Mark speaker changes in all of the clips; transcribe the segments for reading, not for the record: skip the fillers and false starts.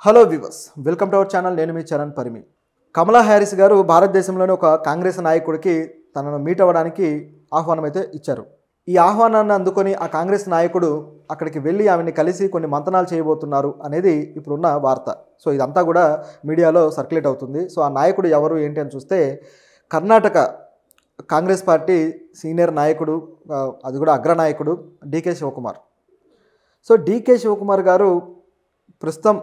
Speaker 1: Hello viewers, welcome to our channel. నేను మీ చరణ్ పరిమి. కమలా Harris గారు భారతదేశంలోని ఒక కాంగ్రెస్ నాయకుడికి తనను మీట్ అవ్వడానికి ఆహ్వానం అయితే ఇచ్చారు. ఈ ఆహ్వానాన్ని అందుకొని ఆ కాంగ్రెస్ నాయకుడు అక్కడికి వెళ్ళి ఆమెని కలిసి కొన్ని మంతనాలు చేయబోతున్నారు అనేది ఇప్పుడున్న వార్త. సో ఇదంతా కూడా మీడియాలో సర్క్యులేట్ అవుతుంది. సో ఆ నాయకుడు ఎవరు ఏంటి అని చూస్తే కర్ణాటక కాంగ్రెస్ పార్టీ సీనియర్ నాయకుడు, అది కూడా అగ్రనాయకుడు డీకే శివకుమార్. సో డీకే శివకుమార్ గారు ప్రస్తుతం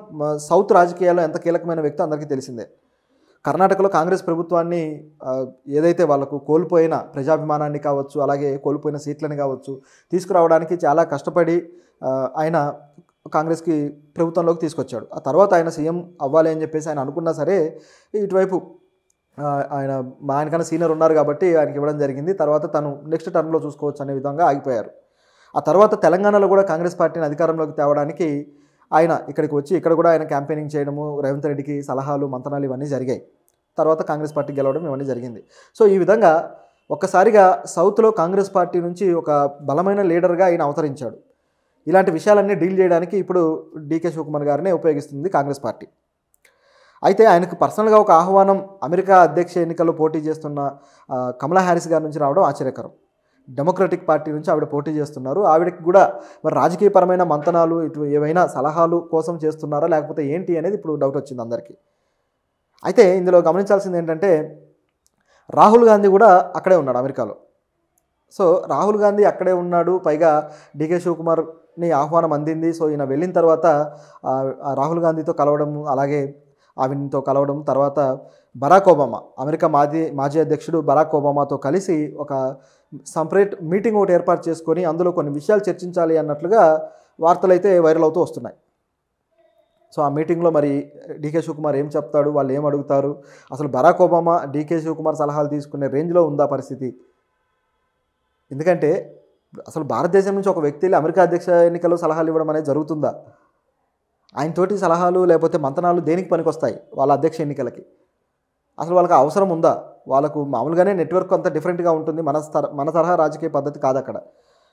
Speaker 1: సౌత్ రాజకీయాల్లో ఎంత కీలకమైన వ్యక్తి అందరికీ తెలిసిందే. కర్ణాటకలో కాంగ్రెస్ ప్రభుత్వాన్ని ఏదైతే వాళ్ళకు కోల్పోయిన ప్రజాభిమానాన్ని కావచ్చు, అలాగే కోల్పోయిన సీట్లని కావచ్చు తీసుకురావడానికి చాలా కష్టపడి ఆయన కాంగ్రెస్కి ప్రభుత్వంలోకి తీసుకొచ్చాడు. ఆ తర్వాత ఆయన సీఎం అవ్వాలి అని చెప్పేసి ఆయన అనుకున్నా సరే, ఇటువైపు ఆయనకన్నా సీనియర్ ఉన్నారు కాబట్టి ఆయనకి ఇవ్వడం జరిగింది. తర్వాత తను నెక్స్ట్ టర్మ్లో చూసుకోవచ్చు అనే విధంగా ఆగిపోయారు. ఆ తర్వాత తెలంగాణలో కూడా కాంగ్రెస్ పార్టీని అధికారంలోకి తేవడానికి ఆయన ఇక్కడికి వచ్చి ఇక్కడ కూడా ఆయన క్యాంపెయినింగ్ చేయడము, రేవంత్ రెడ్డికి సలహాలు మంతనాలు ఇవన్నీ జరిగాయి. తర్వాత కాంగ్రెస్ పార్టీ గెలవడం ఇవన్నీ జరిగింది. సో ఈ విధంగా ఒక్కసారిగా సౌత్లో కాంగ్రెస్ పార్టీ నుంచి ఒక బలమైన లీడర్గా ఆయన అవతరించాడు. ఇలాంటి విషయాలన్నీ డీల్ చేయడానికి ఇప్పుడు డీకే శివకుమార్ గారినే ఉపయోగిస్తుంది కాంగ్రెస్ పార్టీ. అయితే ఆయనకు పర్సనల్గా ఒక ఆహ్వానం అమెరికా అధ్యక్ష ఎన్నికల్లో పోటీ చేస్తున్న కమలా హ్యారిస్ గారి నుంచి రావడం ఆశ్చర్యకరం. డెమోక్రటిక్ పార్టీ నుంచి ఆవిడ పోటీ చేస్తున్నారు. ఆవిడకి కూడా మరి రాజకీయపరమైన మంతనాలు ఇటు ఏవైనా సలహాలు కోసం చేస్తున్నారా లేకపోతే ఏంటి అనేది ఇప్పుడు డౌట్ వచ్చింది అందరికీ. అయితే ఇందులో గమనించాల్సింది ఏంటంటే రాహుల్ గాంధీ కూడా అక్కడే ఉన్నాడు అమెరికాలో. సో రాహుల్ గాంధీ అక్కడే ఉన్నాడు, పైగా డీకే శివకుమార్ని ఆహ్వానం అందింది. సో ఈయన వెళ్ళిన తర్వాత రాహుల్ గాంధీతో కలవడము, అలాగే ఆవిడతో కలవడం, తర్వాత బరాక్ ఒబామా అమెరికా మాజీ అధ్యక్షుడు బరాక్ ఒబామాతో కలిసి ఒక సపరేట్ మీటింగ్ ఒకటి ఏర్పాటు చేసుకొని అందులో కొన్ని విషయాలు చర్చించాలి అన్నట్లుగా వార్తలు అయితే వైరల్ అవుతూ వస్తున్నాయి. సో ఆ మీటింగ్లో మరి డీకే శివకుమార్ ఏం చెప్తాడు, వాళ్ళు ఏం అడుగుతారు, అసలు బరాక్ ఒబామా డీకే శివకుమార్ సలహాలు తీసుకునే రేంజ్లో ఉందా పరిస్థితి? ఎందుకంటే అసలు భారతదేశం నుంచి ఒక వ్యక్తి అమెరికా అధ్యక్ష ఎన్నికల్లో సలహాలు ఇవ్వడం అనేది జరుగుతుందా? ఆయనతోటి సలహాలు లేకపోతే మంతనాలు దేనికి పనికొస్తాయి వాళ్ళ అధ్యక్ష ఎన్నికలకి? అసలు వాళ్ళకి అవసరం ఉందా? వాళ్ళకు మామూలుగానే నెట్వర్క్ అంతా డిఫరెంట్గా ఉంటుంది. మన తరహా రాజకీయ పద్ధతి కాదు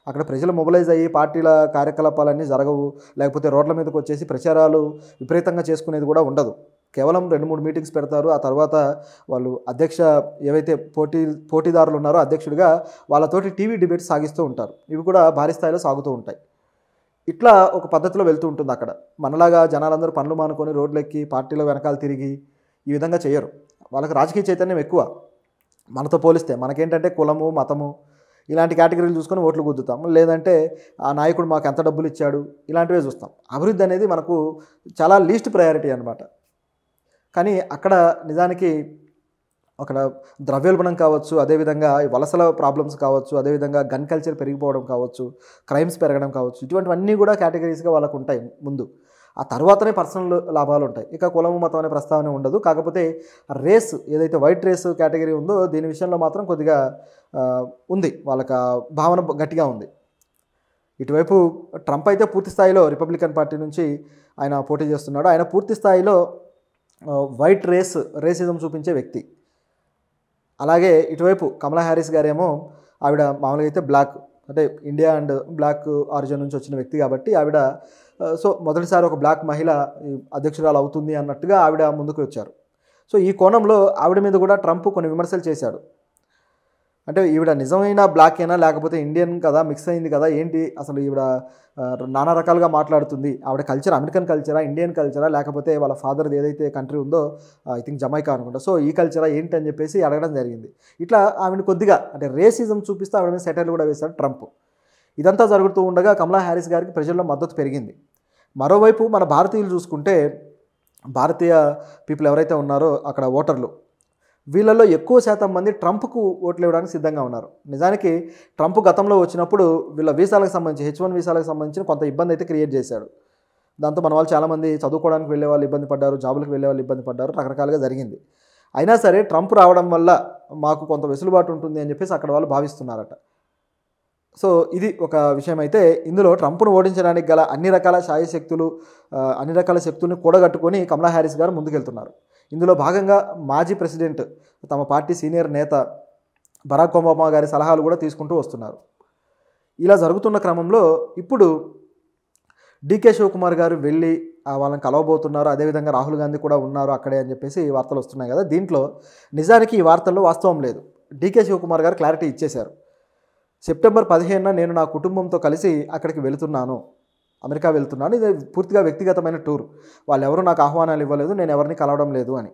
Speaker 1: అక్కడ ప్రజలు మొబిలైజ్ అయ్యి పార్టీల కార్యకలాపాలన్నీ జరగవు, లేకపోతే రోడ్ల మీదకి వచ్చేసి ప్రచారాలు విపరీతంగా చేసుకునేది కూడా ఉండదు. కేవలం 2-3 మీటింగ్స్ పెడతారు. ఆ తర్వాత వాళ్ళు ఏవైతే పోటీదారులు ఉన్నారో అధ్యక్షుడిగా వాళ్ళతోటి టీవీ డిబేట్స్ సాగిస్తూ ఉంటారు. ఇవి కూడా భారీ స్థాయిలో సాగుతూ ఉంటాయి. ఇట్లా ఒక పద్ధతిలో వెళ్తూ ఉంటుంది అక్కడ. మనలాగా జనాలందరూ పనులు మానుకొని రోడ్లెక్కి పార్టీల వెనకాల తిరిగి ఈ విధంగా చేయరు. వాళ్ళకి రాజకీయ చైతన్యం ఎక్కువ మనతో పోలిస్తే. మనకేంటంటే కులము, మతము ఇలాంటి కేటగిరీలు చూసుకొని ఓట్లు గుద్దుతాం, లేదంటే ఆ నాయకుడు మాకు ఎంత డబ్బులు ఇచ్చాడు ఇలాంటివే చూస్తాం. అభివృద్ధి అనేది మనకు చాలా లీస్ట్ ప్రయారిటీ అనమాట. కానీ అక్కడ నిజానికి అక్కడ ద్రవ్యోల్బణం కావచ్చు, అదేవిధంగా వలసల ప్రాబ్లమ్స్ కావచ్చు, అదేవిధంగా గన్ కల్చర్ పెరిగిపోవడం కావచ్చు, క్రైమ్స్ పెరగడం కావచ్చు, ఇటువంటివన్నీ కూడా కేటగిరీస్గా వాళ్ళకు ఉంటాయి ముందు. ఆ తర్వాతనే పర్సనల్ లాభాలు ఉంటాయి. ఇక కులము మతం అనే ప్రస్తావన ఉండదు. కాకపోతే రేస్ ఏదైతే వైట్ రేస్ కేటగిరీ ఉందో దీని విషయంలో మాత్రం కొద్దిగా ఉంది, వాళ్ళకి భావన గట్టిగా ఉంది. ఇటువైపు ట్రంప్ అయితే పూర్తి స్థాయిలో రిపబ్లికన్ పార్టీ నుంచి ఆయన పోటీ చేస్తున్నాడు. ఆయన పూర్తి స్థాయిలో వైట్ రేసిజం చూపించే వ్యక్తి. అలాగే ఇటువైపు కమలా హ్యారిస్ గారేమో ఆవిడ మామూలుగా అయితే బ్లాక్, అంటే ఇండియా అండ్ బ్లాక్ ఆరిజిన్ నుంచి వచ్చిన వ్యక్తి కాబట్టి ఆవిడ సో మొదటిసారి ఒక బ్లాక్ మహిళ అధ్యక్షురాలు అవుతుంది అన్నట్టుగా ఆవిడ ముందుకు వచ్చారు. సో ఈ కోణంలో ఆవిడ మీద కూడా ట్రంప్ కొన్ని విమర్శలు చేశాడు. అంటే ఈవిడ నిజమైన బ్లాక్ అయినా లేకపోతే ఇండియన్ కదా, మిక్స్ అయింది కదా, ఏంటి అసలు ఈవిడ నానా రకాలుగా మాట్లాడుతుంది, ఆవిడ కల్చర్ అమెరికన్ కల్చరా, ఇండియన్ కల్చరా, లేకపోతే వాళ్ళ ఫాదర్ది ఏదైతే కంట్రీ ఉందో ఐ థింక్ జమైకా అనుకుంటా, సో ఈ కల్చరా ఏంటి అని చెప్పేసి అడగడం జరిగింది. ఇట్లా ఆవిడని కొద్దిగా అంటే రేసిజం చూపిస్తూ ఆవిడ మీద సెటైర్లు కూడా వేశాడు ట్రంప్. ఇదంతా జరుగుతూ ఉండగా కమలా హ్యారిస్ గారికి ప్రజల్లో మద్దతు పెరిగింది. మరోవైపు మన భారతీయులు చూసుకుంటే, భారతీయ పీపుల్ ఎవరైతే ఉన్నారో అక్కడ ఓటర్లు, వీళ్ళల్లో ఎక్కువ శాతం మంది ట్రంప్కు ఓట్లు ఇవ్వడానికి సిద్ధంగా ఉన్నారు. నిజానికి ట్రంప్ గతంలో వచ్చినప్పుడు వీళ్ళ వీసాలకు సంబంధించి H1 వీసాలకు సంబంధించిన కొంత ఇబ్బంది అయితే క్రియేట్ చేశాడు. దాంతో మన వాళ్ళు చాలామంది చదువుకోవడానికి వెళ్ళే వాళ్ళు ఇబ్బంది పడ్డారు, జాబులకు వెళ్ళే వాళ్ళు ఇబ్బంది పడ్డారు, రకరకాలుగా జరిగింది. అయినా సరే ట్రంప్ రావడం వల్ల మాకు కొంత వెసులుబాటు ఉంటుంది అని చెప్పేసి అక్కడ వాళ్ళు భావిస్తున్నారట. సో ఇది ఒక విషయం. అయితే ఇందులో ట్రంప్ను ఓడించడానికి గల అన్ని రకాల శక్తుల్ని కూడగట్టుకొని కమలా హ్యారిస్ గారు ముందుకెళ్తున్నారు. ఇందులో భాగంగా మాజీ ప్రెసిడెంట్, తమ పార్టీ సీనియర్ నేత బరాక్ ఒబామా గారి సలహాలు కూడా తీసుకుంటూ వస్తున్నారు. ఇలా జరుగుతున్న క్రమంలో ఇప్పుడు డీకే శివకుమార్ గారు వెళ్ళి వాళ్ళని కలవబోతున్నారు, అదేవిధంగా రాహుల్ గాంధీ కూడా ఉన్నారు అక్కడే అని చెప్పేసి వార్తలు వస్తున్నాయి కదా. దీంట్లో నిజానికి ఈ వార్తల్లో వాస్తవం లేదు. డీకే శివకుమార్ గారు క్లారిటీ ఇచ్చేశారు. సెప్టెంబర్ 15న నేను నా కుటుంబంతో కలిసి అక్కడికి వెళుతున్నాను, అమెరికా వెళ్తున్నాను, ఇది పూర్తిగా వ్యక్తిగతమైన టూర్, వాళ్ళు ఎవరు నాకు ఆహ్వానాలు ఇవ్వలేదు, నేను ఎవరిని కలవడం లేదు అని.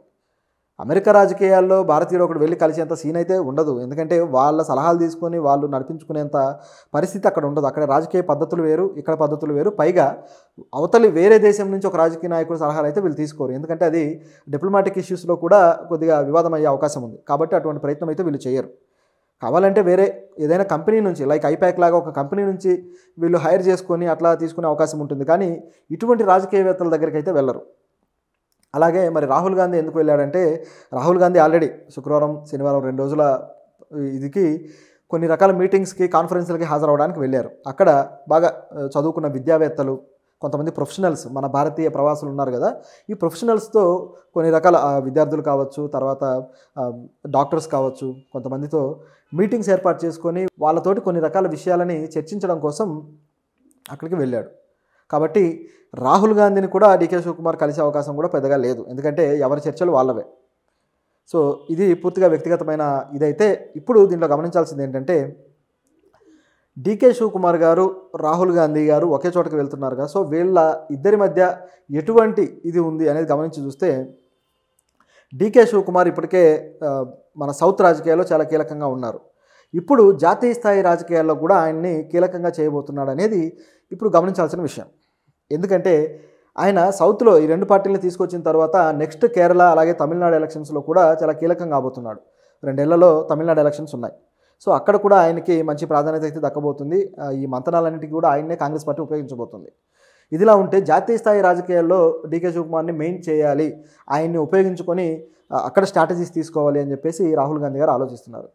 Speaker 1: అమెరికా రాజకీయాల్లో భారతీయుడు ఒకడు వెళ్ళి కలిసేంత సీన్ అయితే ఉండదు. ఎందుకంటే వాళ్ళ సలహాలు తీసుకొని వాళ్ళు నడిపించుకునేంత పరిస్థితి అక్కడ ఉండదు. అక్కడ రాజకీయ పద్ధతులు వేరు, ఇక్కడ పద్ధతులు వేరు. పైగా అవతలి వేరే దేశం నుంచి ఒక రాజకీయ నాయకుడు సలహాలు అయితే వీళ్ళు తీసుకోరు. ఎందుకంటే అది డిప్లొమాటిక్ ఇష్యూస్లో కూడా కొద్దిగా వివాదం అయ్యే అవకాశం ఉంది. కాబట్టి అటువంటి ప్రయత్నం అయితే వీళ్ళు చేయరు. కావాలంటే వేరే ఏదైనా కంపెనీ నుంచి, లైక్ ఐపాక్ లాగా ఒక కంపెనీ నుంచి వీళ్ళు హైర్ చేసుకొని అట్లా తీసుకునే అవకాశం ఉంటుంది. కానీ ఇటువంటి రాజకీయవేత్తల దగ్గరికి అయితే వెళ్ళరు. అలాగే మరి రాహుల్ గాంధీ ఎందుకు వెళ్ళాడంటే, రాహుల్ గాంధీ ఆల్రెడీ శుక్రవారం శనివారం 2 రోజుల ఇదికి కొన్ని రకాల మీటింగ్స్కి కాన్ఫరెన్స్లకి హాజరవడానికి వెళ్ళారు. అక్కడ బాగా చదువుకున్న విద్యావేత్తలు, కొంతమంది ప్రొఫెషనల్స్, మన భారతీయ ప్రవాసులు ఉన్నారు కదా, ఈ ప్రొఫెషనల్స్తో కొన్ని రకాల విద్యార్థులు కావచ్చు, తర్వాత డాక్టర్స్ కావచ్చు, కొంతమందితో మీటింగ్స్ ఏర్పాటు చేసుకొని వాళ్ళతోటి కొన్ని రకాల విషయాలని చర్చించడం కోసం అక్కడికి వెళ్ళాడు. కాబట్టి రాహుల్ గాంధీని కూడా డీకే శివకుమార్ కలిసే అవకాశం కూడా పెద్దగా లేదు. ఎందుకంటే ఎవరి చర్చలు వాళ్ళవే. సో ఇది పూర్తిగా వ్యక్తిగతమైన ఇదైతే. ఇప్పుడు దీంట్లో గమనించాల్సింది ఏంటంటే, డీకే శివకుమార్ గారు, రాహుల్ గాంధీ గారు ఒకే చోటకి వెళ్తున్నారు కదా. సో వీళ్ళ ఇద్దరి మధ్య ఎటువంటి ఇది ఉంది అనేది గమనించి చూస్తే, డీకే శివకుమార్ ఇప్పటికే మన సౌత్ రాజకీయాల్లో చాలా కీలకంగా ఉన్నారు. ఇప్పుడు జాతీయ స్థాయి రాజకీయాల్లో కూడా ఆయన్ని కీలకంగా చేయబోతున్నాడు అనేది ఇప్పుడు గమనించాల్సిన విషయం. ఎందుకంటే ఆయన సౌత్లో ఈ 2 పార్టీలను తీసుకొచ్చిన తర్వాత నెక్స్ట్ కేరళ అలాగే తమిళనాడు ఎలక్షన్స్లో కూడా చాలా కీలకంగా కాబోతున్నాడు. 2 ఏళ్లలో తమిళనాడు ఎలక్షన్స్ ఉన్నాయి. సో అక్కడ కూడా ఆయనకి మంచి ప్రాధాన్యత అయితే దక్కబోతుంది. ఈ మంతనాలన్నింటికి కూడా ఆయన్నే కాంగ్రెస్ పార్టీ ఉపయోగించబోతుంది. ఇదిలా ఉంటే జాతీయ స్థాయి రాజకీయాల్లో డీకే శివకుమార్ని మెయిన్ చేయాలి, ఆయన్ని ఉపయోగించుకొని అక్కడ స్ట్రాటజీస్ తీసుకోవాలి అని చెప్పేసి రాహుల్ గాంధీ గారు ఆలోచిస్తున్నారు.